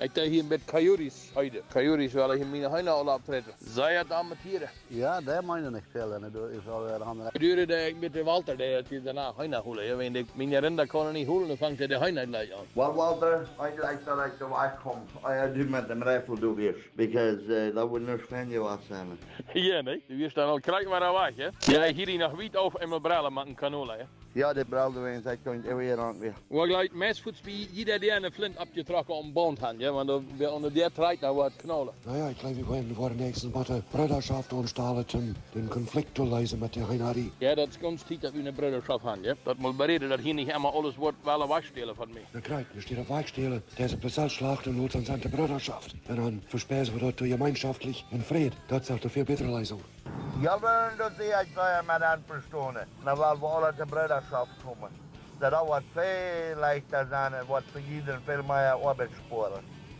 Ik deed hier met Coyotes heute. Coyotes willen hier mijn heine al optreden. Zij het dan met hier. Ja, det meine ich stellen. Du ist auch andere. Duurde de met de Walter, der hat hier danach heine holen. Ja, wenn die meine Rinder können nicht holen, dann fängt der heine gleich an. Well, Walter, I'd like that I do I come. I do met them rifle do this because that wouldn't understand you what's saying. Ja, ne? Du wirst dann al krijg maar aan weg, ja? Ja, hier nog wiet over en mijn brillen maken canola, ja? Ja, de bralde wens ik kan every year on weer. Waar gleich meestvoets bij jeder die eine Flint abgetrokken om Bond hat, ja? Want wir unter der Treit da was knallen. Naja, ich glaube, wir wollen vor der nächsten Woche Brüderschaft und Stahleten den Konflikt zu lösen mit der Reinhardie. Ja, das ist ganz tief, dass wir eine Brüderschaft haben, ja? Das muss bereden, dass hier nicht immer alles wird, weil wegstehlen von mir. Na kijk, er steht auf Weichstelen, der ist ein Besatzschlacht und Not an seine Brüderschaft. Und dann verspäßen wir dort gemeinschaftlich in Fried. Das ist auch eine viel bessere Lösung. Ja, maar dat zie ik daar met aan verstonen. Nou, wel we alle de broederschap komen. Dat wordt veel leichter zijn en wordt voor iedereen veel meer arbeidsporen.